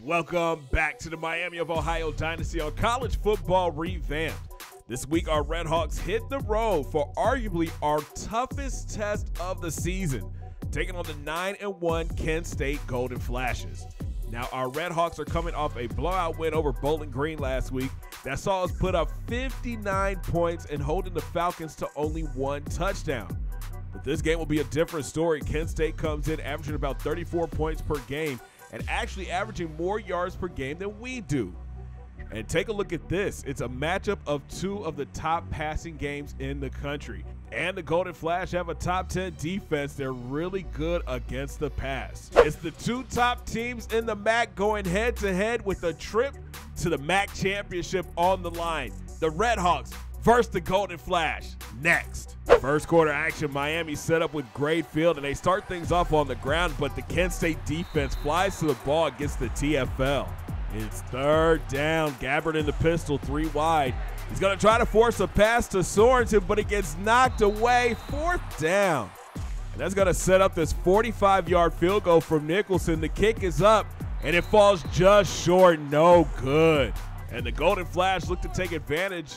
Welcome back to the Miami of Ohio Dynasty on College Football Revamped. This week, our Redhawks hit the road for arguably our toughest test of the season, taking on the 9-1 Kent State Golden Flashes. Now, our Redhawks are coming off a blowout win over Bowling Green last week that saw us put up 59 points and holding the Falcons to only one touchdown. But this game will be a different story. Kent State comes in averaging about 34 points per game and actually averaging more yards per game than we do. And take a look at this. It's a matchup of two of the top passing games in the country. And the Golden Flash have a top 10 defense. They're really good against the pass. It's the two top teams in the MAC going head to head with a trip to the MAC championship on the line. The Redhawks versus the Golden Flash next. First quarter action, Miami set up with great field and they start things off on the ground, but the Kent State defense flies to the ball against the TFL. It's third down. Gabbert in the pistol, 3 wide. He's going to try to force a pass to Sorensen, but it gets knocked away. Fourth down. And that's going to set up this 45-yard field goal from Nicholson. The kick is up, and it falls just short. No good. And the Golden Flash look to take advantage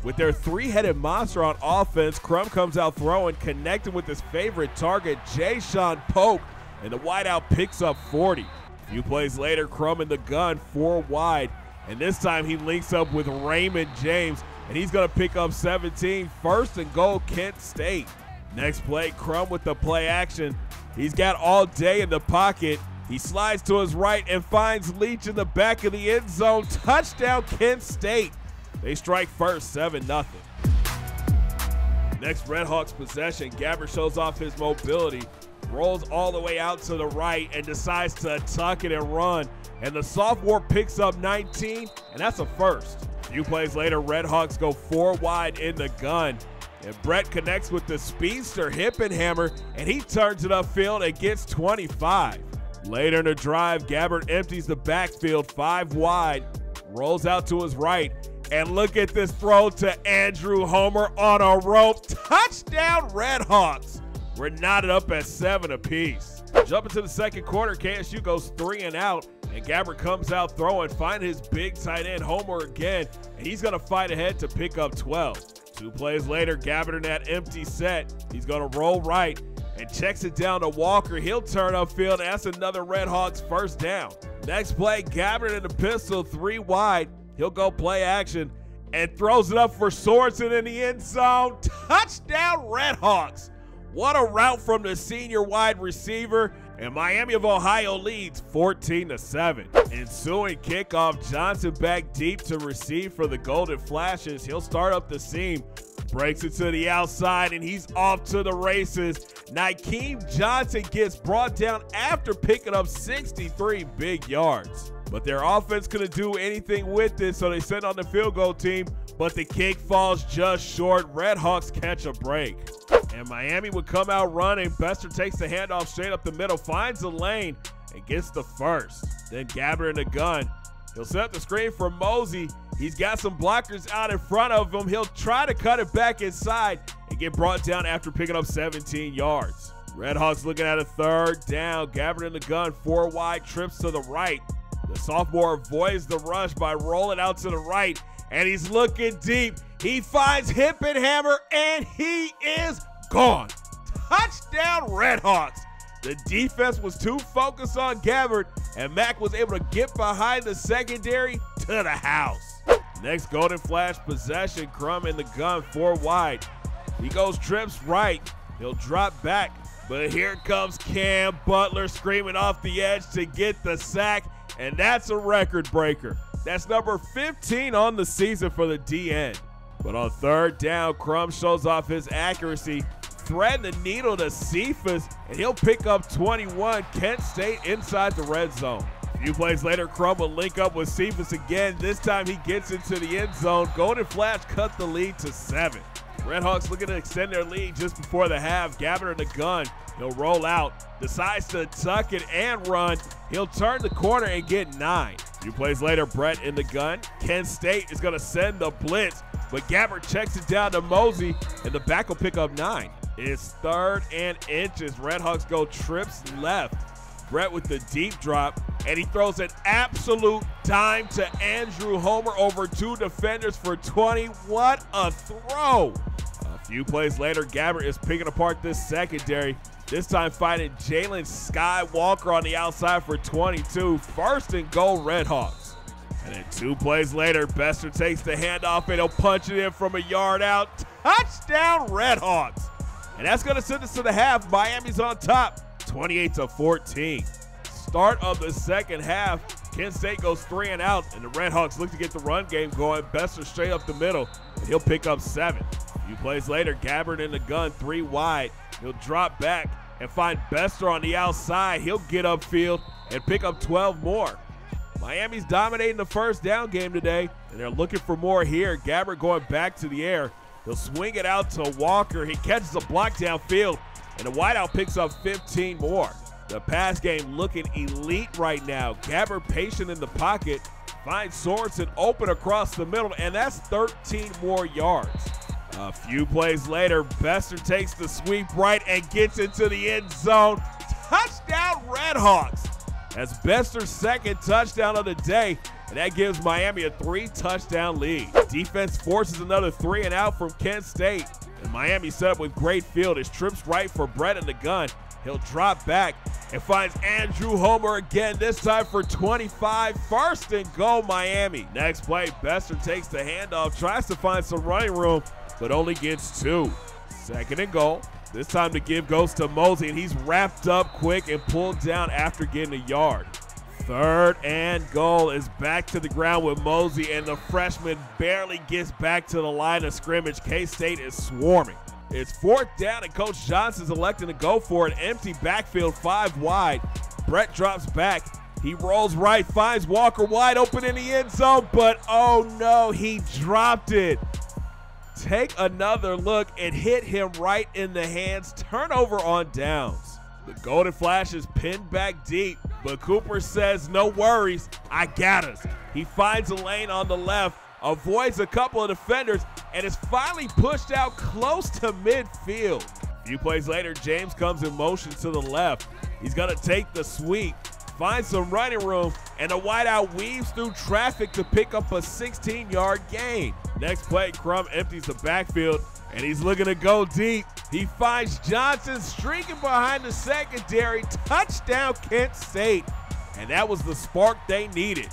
with their three-headed monster on offense. Crum comes out throwing, connecting with his favorite target, Jayshon Polk, and the wideout picks up 40. A few plays later, Crum in the gun, 4 wide, and this time he links up with Raymond James, and he's going to pick up 17. First and goal, Kent State. Next play, Crum with the play action. He's got all day in the pocket. He slides to his right and finds Leach in the back of the end zone. Touchdown, Kent State. They strike first, 7-0. Next Redhawks possession, Gabbert shows off his mobility, rolls all the way out to the right and decides to tuck it and run. And the sophomore picks up 19, and that's a first. A few plays later, Redhawks go 4 wide in the gun. And Brett connects with the speedster Hippenhammer, and he turns it upfield and gets 25. Later in the drive, Gabbert empties the backfield 5 wide, rolls out to his right, and look at this throw to Andrew Homer on a rope. Touchdown, Redhawks. We're knotted up at 7 apiece. Jumping to the second quarter, KSU goes 3 and out, and Gabbert comes out throwing, find his big tight end Homer again, and he's going to fight ahead to pick up 12. 2 plays later, Gabbert in that empty set. He's going to roll right and checks it down to Walker. He'll turn upfield, and that's another Redhawks first down. Next play, Gabbert in the pistol, 3 wide. He'll go play action and throws it up for Sorensen in the end zone. Touchdown, Redhawks. What a route from the senior wide receiver. And Miami of Ohio leads 14-7. Ensuing kickoff, Johnson back deep to receive for the Golden Flashes. He'll start up the seam, breaks it to the outside, and he's off to the races. Nykeem Johnson gets brought down after picking up 63 big yards. But their offense couldn't do anything with it, so they send on the field goal team, but the kick falls just short. Redhawks catch a break. And Miami would come out running. Bester takes the handoff straight up the middle, finds the lane, and gets the first. Then Gabbert in the gun. He'll set up the screen for Mosey. He's got some blockers out in front of him. He'll try to cut it back inside and get brought down after picking up 17 yards. Redhawks looking at a third down. Gabbert in the gun, 4 wide, trips to the right. The sophomore avoids the rush by rolling out to the right, and he's looking deep. He finds Hippenhammer, and he is gone. Touchdown, Redhawks. The defense was too focused on Gabbert, and Mack was able to get behind the secondary to the house. Next Golden Flash possession, Crum in the gun, 4 wide. He goes trips right. He'll drop back, but here comes Cam Butler screaming off the edge to get the sack, and that's a record breaker. That's number 15 on the season for the DN. But on third down, Crum shows off his accuracy, threading the needle to Cephas, and he'll pick up 21. Kent State inside the red zone. A few plays later, Crum will link up with Cephas again. This time he gets into the end zone. Golden Flash cut the lead to 7. Redhawks looking to extend their lead just before the half. Gabbert in the gun. He'll roll out, decides to tuck it and run. He'll turn the corner and get 9. A few plays later, Brett in the gun. Kent State is going to send the blitz, but Gabbert checks it down to Mosey, and the back will pick up 9. It's 3rd and inches. Redhawks go trips left. Brett with the deep drop. and he throws an absolute dime to Andrew Homer over 2 defenders for 20. What a throw! A few plays later, Gabbert is picking apart this secondary, this time finding Jalen Skywalker on the outside for 22. First and goal, Redhawks. And then 2 plays later, Bester takes the handoff and he'll punch it in from a yard out. Touchdown, Redhawks! And that's going to send us to the half. Miami's on top, 28-14. Start of the second half, Kent State goes 3 and out, and the Redhawks look to get the run game going. Bester straight up the middle, and he'll pick up 7. A few plays later, Gabbert in the gun, 3 wide. He'll drop back and find Bester on the outside. He'll get upfield and pick up 12 more. Miami's dominating the first down game today, and they're looking for more here. Gabbert going back to the air. He'll swing it out to Walker. He catches a block downfield, and the wideout picks up 15 more. The pass game looking elite right now. Gabbert patient in the pocket, finds Sorensen open across the middle, and that's 13 more yards. A few plays later, Bester takes the sweep right and gets into the end zone. Touchdown, Redhawks! That's Bester's second touchdown of the day, and that gives Miami a 3-touchdown lead. Defense forces another 3 and out from Kent State, and Miami set up with great field. His trips right for Brett in the gun. He'll drop back and finds Andrew Homer again, this time for 25. First and goal, Miami. Next play, Bester takes the handoff, tries to find some running room, but only gets 2. Second and goal. This time the give goes to Mosey, and he's wrapped up quick and pulled down after getting a yard. Third and goal is back to the ground with Mosey, and the freshman barely gets back to the line of scrimmage. K-State is swarming. It's 4th down, and Coach Johnson's electing to go for an empty backfield, 5 wide. Brett drops back. He rolls right, finds Walker wide open in the end zone, but oh no, he dropped it. Take another look. It hit him right in the hands. Turnover on downs. The Golden Flash is pinned back deep, but Cooper says, no worries, I got us. He finds a lane on the left, avoids a couple of defenders, and is finally pushed out close to midfield. A few plays later, James comes in motion to the left. He's going to take the sweep, find some running room, and the wideout weaves through traffic to pick up a 16-yard gain. Next play, Crum empties the backfield, and he's looking to go deep. He finds Johnson streaking behind the secondary. Touchdown, Kent State. And that was the spark they needed.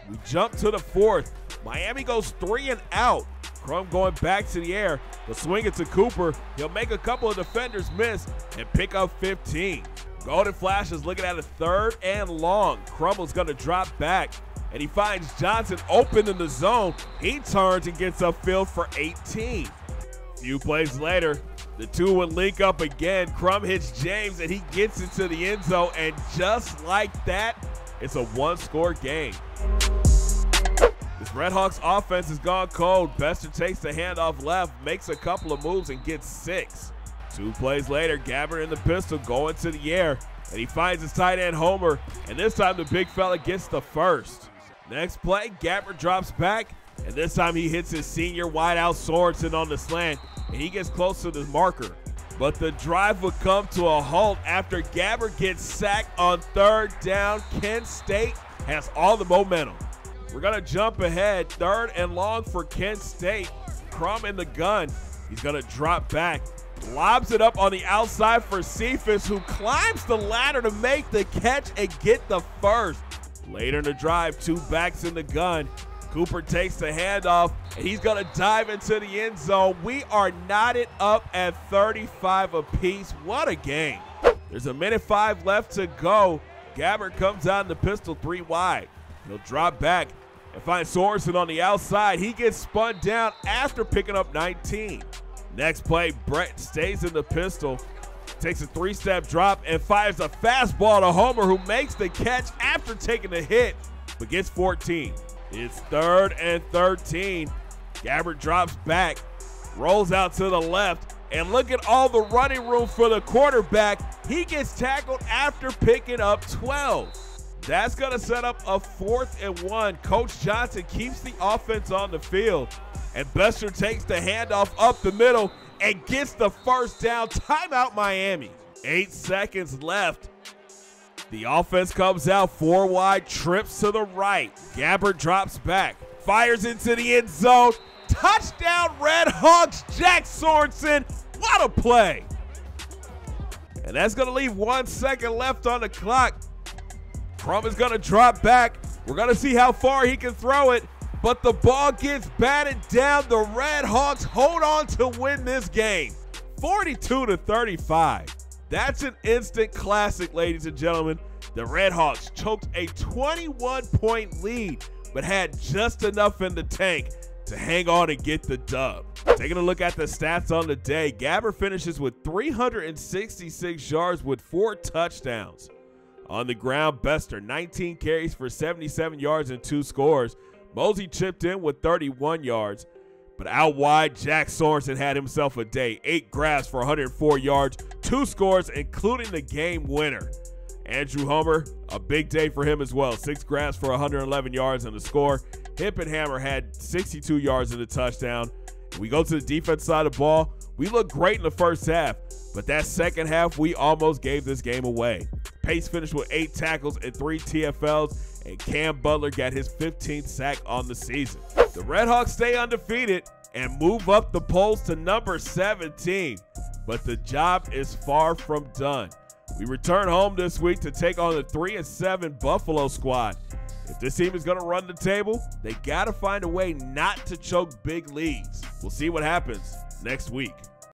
We jump to the 4th. Miami goes 3 and out. Crum going back to the air. He'll swing it to Cooper. He'll make a couple of defenders miss and pick up 15. Golden Flash is looking at a 3rd and long. Crumble's going to drop back, and he finds Johnson open in the zone. He turns and gets upfield for 18. A few plays later, the 2 would link up again. Crum hits James, and he gets into the end zone, and just like that, it's a 1-score game. This Redhawks offense has gone cold. Bester takes the handoff left, makes a couple of moves, and gets 6. 2 plays later, Gabbert in the pistol going to the air, and he finds his tight end Homer, and this time the big fella gets the first. Next play, Gabbert drops back, and this time he hits his senior wideout Sorensen on the slant, and he gets close to the marker. But the drive would come to a halt after Gabbert gets sacked on 3rd down. Kent State has all the momentum. We're going to jump ahead. 3rd and long for Kent State. Crum in the gun. He's going to drop back. Lobs it up on the outside for Cephas, who climbs the ladder to make the catch and get the first. Later in the drive, 2 backs in the gun. Cooper takes the handoff, and he's going to dive into the end zone. We are knotted up at 35 apiece. What a game. There's 1:05 left to go. Gabbert comes out in the pistol 3 wide. He'll drop back and find Sorensen on the outside. He gets spun down after picking up 19. Next play, Brett stays in the pistol, takes a 3-step drop, and fires a fastball to Homer, who makes the catch after taking the hit, but gets 14. It's 3rd and 13. Gabbert drops back, rolls out to the left, and look at all the running room for the quarterback. He gets tackled after picking up 12. That's going to set up a 4th and 1. Coach Johnson keeps the offense on the field, and Bester takes the handoff up the middle and gets the first down. Timeout, Miami. 8 seconds left. The offense comes out 4 wide, trips to the right. Gabbert drops back, fires into the end zone. Touchdown, Red Hawks, Jack Sorensen. What a play. And that's going to leave 1 second left on the clock. Crum is going to drop back. We're going to see how far he can throw it, but the ball gets batted down. The Red Hawks hold on to win this game, 42-35. That's an instant classic, ladies and gentlemen. The Red Hawks choked a 21-point lead, but had just enough in the tank to hang on and get the dub. Taking a look at the stats on the day, Gabbert finishes with 366 yards with 4 touchdowns. On the ground, Bester, 19 carries for 77 yards and 2 scores. Mosey chipped in with 31 yards. But out wide, Jack Sorensen had himself a day. 8 grabs for 104 yards, 2 scores, including the game winner. Andrew Homer, a big day for him as well. 6 grabs for 111 yards and a score. Hippenhammer had 62 yards and a touchdown. We go to the defense side of the ball. We look great in the first half, but that second half, we almost gave this game away. Pace finished with 8 tackles and 3 TFLs, and Cam Butler got his 15th sack on the season. The Red Hawks stay undefeated and move up the polls to number 17, but the job is far from done. We return home this week to take on the 3-7 Buffalo squad. If this team is going to run the table, they got to find a way not to choke big leads. We'll see what happens next week.